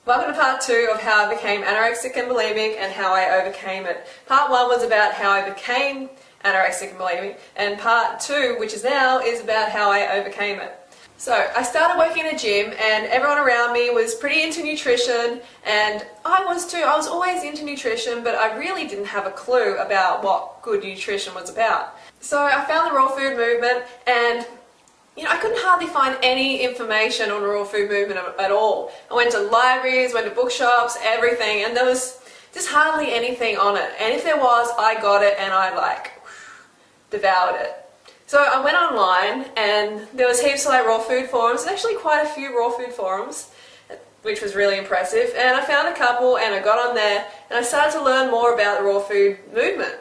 Welcome to part 2 of how I became anorexic and bulimic and how I overcame it. Part 1 was about how I became anorexic and bulimic, and part 2, which is now, is about how I overcame it. So I started working in a gym and everyone around me was pretty into nutrition, and I was too. I was always into nutrition, but I really didn't have a clue about what good nutrition was about. So I found the raw food movement, and I couldn't hardly find any information on the raw food movement at all. I went to libraries, went to bookshops, everything, and there was just hardly anything on it. And if there was, I got it and I devoured it. So I went online and there was heaps of raw food forums, and actually quite a few raw food forums, which was really impressive. And I found a couple and I got on there and I started to learn more about the raw food movement.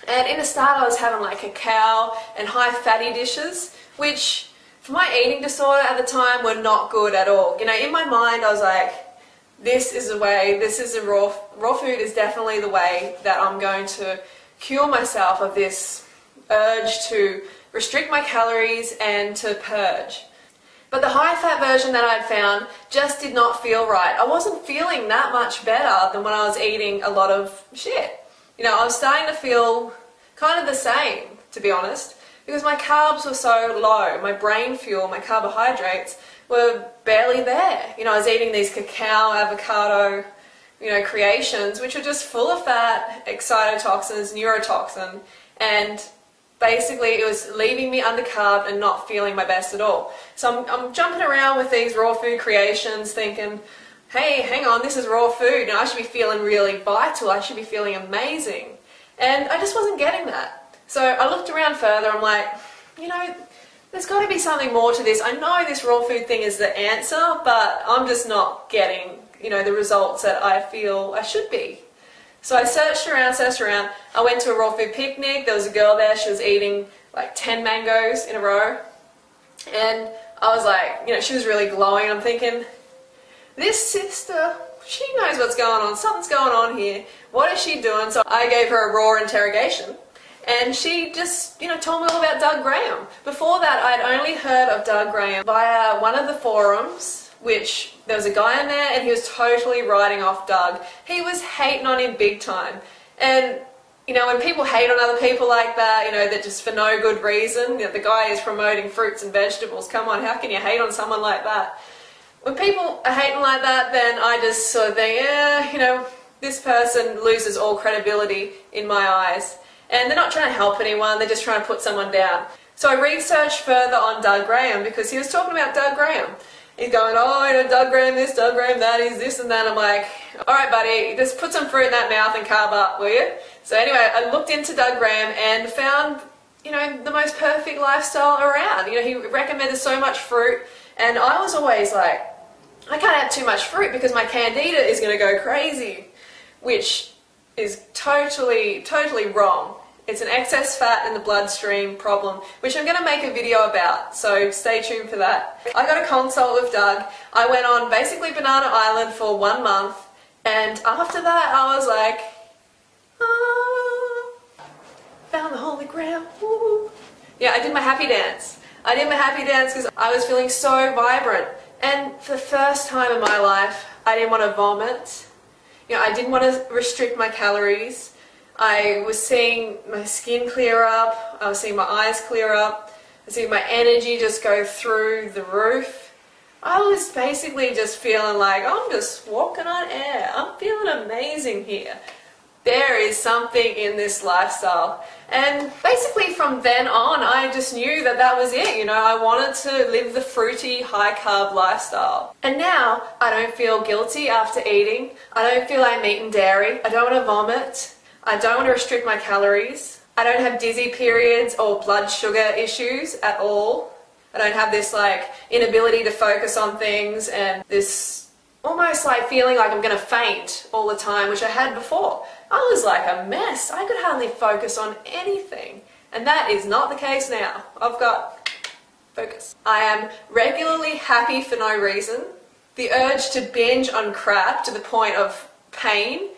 And in the start I was having cacao and high fatty dishes, which for my eating disorder at the time were not good at all. In my mind I was like, this is the way, raw food is definitely the way that I'm going to cure myself of this urge to restrict my calories and to purge. But the high fat version that I'd found just did not feel right. I wasn't feeling that much better than when I was eating a lot of shit. I was starting to feel kind of the same, to be honest, because my carbs were so low. My brain fuel, my carbohydrates were barely there. I was eating these cacao, avocado, creations, which were just full of fat, excitotoxins, neurotoxin, and basically it was leaving me undercarbed and not feeling my best at all. So I'm jumping around with these raw food creations thinking, hey, hang on, this is raw food and I should be feeling really vital, I should be feeling amazing. And I just wasn't getting that. So I looked around further, I'm like, there's got to be something more to this. I know this raw food thing is the answer, but I'm just not getting, the results that I feel I should be. So I searched around, I went to a raw food picnic, there was a girl there, she was eating 10 mangoes in a row, and I was like, she was really glowing, I'm thinking, this sister, she knows what's going on, something's going on here, what is she doing? So I gave her a raw interrogation, and she just, told me all about Doug Graham. Before that, I'd only heard of Doug Graham via one of the forums, which there was a guy in there and he was totally writing off Doug. He was hating on him big time. And, when people hate on other people like that, that just for no good reason, the guy is promoting fruits and vegetables, come on, how can you hate on someone like that? When people are hating like that, then I just sort of think, this person loses all credibility in my eyes. And they're not trying to help anyone, they're just trying to put someone down. So I researched further on Doug Graham because he was talking about Doug Graham. He's going, oh, Doug Graham this, Doug Graham that, he's this and that. I'm like, alright buddy, just put some fruit in that mouth and carb up, will you? So anyway, I looked into Doug Graham and found, the most perfect lifestyle around. He recommended so much fruit, and I was always like, I can't have too much fruit because my candida is going to go crazy, which is totally wrong. It's an excess fat in the bloodstream problem, which I'm going to make a video about, so stay tuned for that. I got a consult with Doug. I went on basically Banana Island for 1 month, and after that I was like, found the holy grail. Woo. Yeah, I did my happy dance. I did my happy dance because I was feeling so vibrant, and for the first time in my life I didn't want to vomit. I didn't want to restrict my calories. I was seeing my skin clear up, I was seeing my eyes clear up, I was seeing my energy just go through the roof. I was basically just feeling like I'm just walking on air. I'm feeling amazing here. There is something in this lifestyle. And basically from then on I just knew that that was it. I wanted to live the fruity, high carb lifestyle. And now I don't feel guilty after eating. I don't feel I'm eating dairy. I don't want to vomit. I don't want to restrict my calories. I don't have dizzy periods or blood sugar issues at all. I don't have this inability to focus on things and this almost feeling like I'm going to faint all the time, which I had before. I was like a mess. I could hardly focus on anything. And that is not the case now. I've got focus. I am regularly happy for no reason. The urge to binge on crap to the point of pain,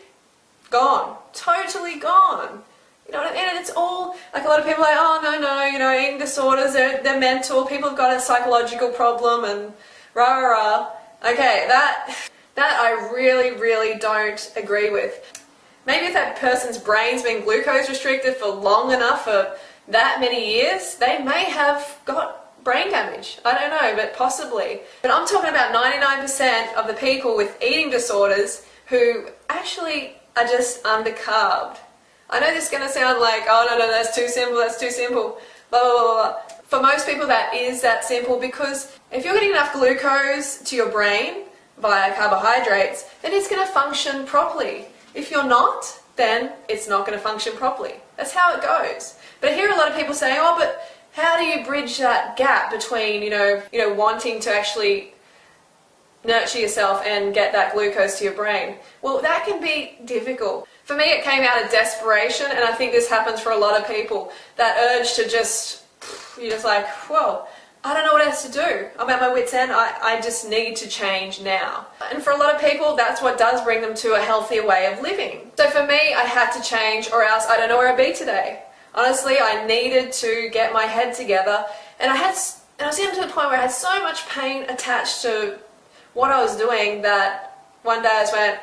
gone. Totally gone. And it's all, a lot of people are like, oh no, eating disorders, they're mental, people have got a psychological problem and rah rah rah. Okay, That I really don't agree with. Maybe if that person's brain's been glucose restricted for long enough, for that many years, they may have got brain damage. I don't know, but possibly. But I'm talking about 99% of the people with eating disorders who actually are just undercarbed. I know this is going to sound like, oh no, that's too simple, blah, blah, blah, blah. For most people that is that simple, because if you're getting enough glucose to your brain via carbohydrates, then it's going to function properly. If you're not, then it's not going to function properly. That's how it goes. But I hear a lot of people saying, oh, but how do you bridge that gap between, you know, wanting to actually nurture yourself and get that glucose to your brain? Well, that can be difficult. For me, it came out of desperation, and I think this happens for a lot of people. That urge to just, you're just like, whoa, I don't know what else to do. I'm at my wit's end. I just need to change now. And for a lot of people, that's what does bring them to a healthier way of living. So for me, I had to change, or else I don't know where I'd be today. Honestly, I needed to get my head together, and I was getting to the point where I had so much pain attached to what I was doing that one day I just went,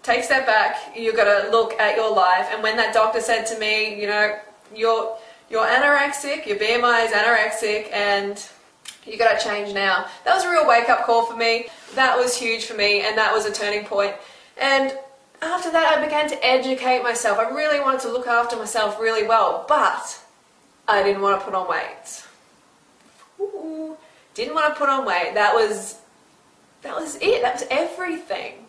take a step back, you've got to look at your life. And when that doctor said to me, you know, you're anorexic, your BMI is anorexic, and you got to change now. That was a real wake-up call for me. That was huge for me, and that was a turning point. And after that, I began to educate myself. I really wanted to look after myself really well, but I didn't want to put on weight. Ooh, didn't want to put on weight. That was it. That was everything.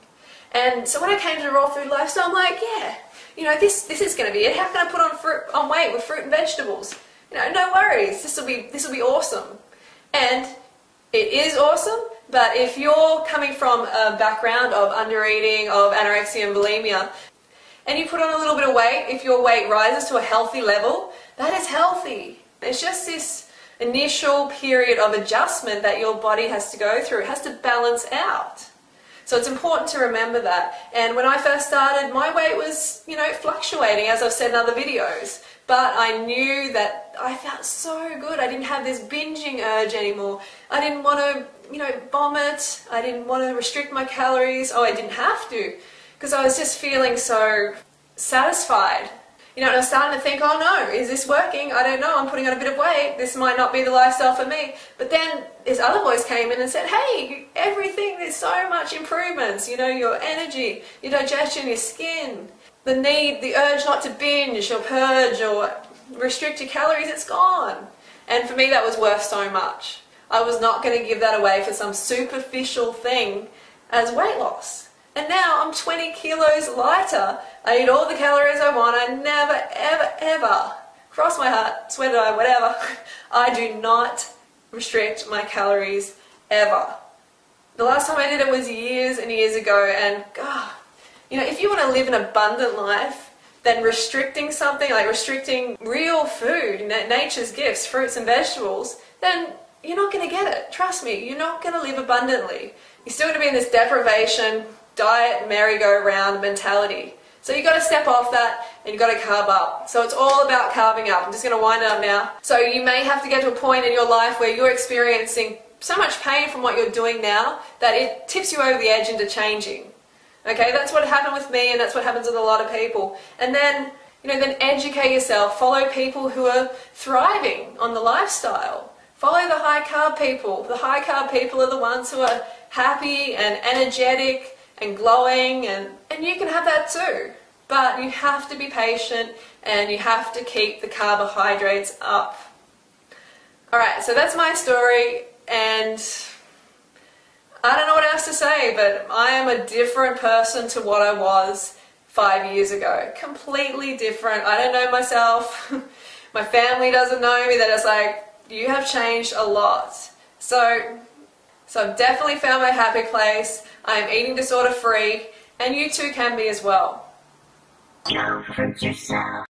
And so when I came to the raw food lifestyle, I'm like, yeah, you know, this is going to be it. How can I put on weight with fruit and vegetables? You know, no worries. This will be awesome. And it is awesome. But if you're coming from a background of undereating, of anorexia and bulimia, and you put on a little bit of weight, if your weight rises to a healthy level, that is healthy. It's just this initial period of adjustment that your body has to go through. It has to balance out. So it's important to remember that. And when I first started, my weight was, you know, fluctuating, as I've said in other videos. But I knew that I felt so good. I didn't have this binging urge anymore. I didn't want to, you know, vomit. I didn't want to restrict my calories. Oh, I didn't have to, because I was just feeling so satisfied. You know, and I was starting to think, oh no, is this working? I don't know, I'm putting on a bit of weight. This might not be the lifestyle for me. But then this other voice came in and said, hey, everything, there's so much improvements. You know, your energy, your digestion, your skin, the urge not to binge or purge or restrict your calories, it's gone. And for me, that was worth so much. I was not going to give that away for some superficial thing as weight loss. And now I'm 20 kilos lighter. I eat all the calories I want. I never, ever, cross my heart, swear to God, whatever, I do not restrict my calories ever. The last time I did it was years and years ago, and God, you know, if you want to live an abundant life, then restricting something, like restricting real food, nature's gifts, fruits and vegetables, then you're not going to get it. Trust me, you're not going to live abundantly. You're still going to be in this deprivation, diet, merry-go-round mentality. So you've got to step off that, and you've got to carb up. So it's all about carving up. I'm just going to wind it up now. So you may have to get to a point in your life where you're experiencing so much pain from what you're doing now that it tips you over the edge into changing. Okay, that's what happened with me, and that's what happens with a lot of people. And then, you know, then educate yourself. Follow people who are thriving on the lifestyle. Follow the high carb people. The high carb people are the ones who are happy and energetic and glowing, and you can have that too. But you have to be patient, and you have to keep the carbohydrates up. Alright, so that's my story, and I don't know what else to say, but I am a different person to what I was 5 years ago. Completely different. I don't know myself. My family doesn't know me. They're just like, you have changed a lot. So I've definitely found my happy place. I'm eating disorder free, and you too can be as well. Don't hurt yourself.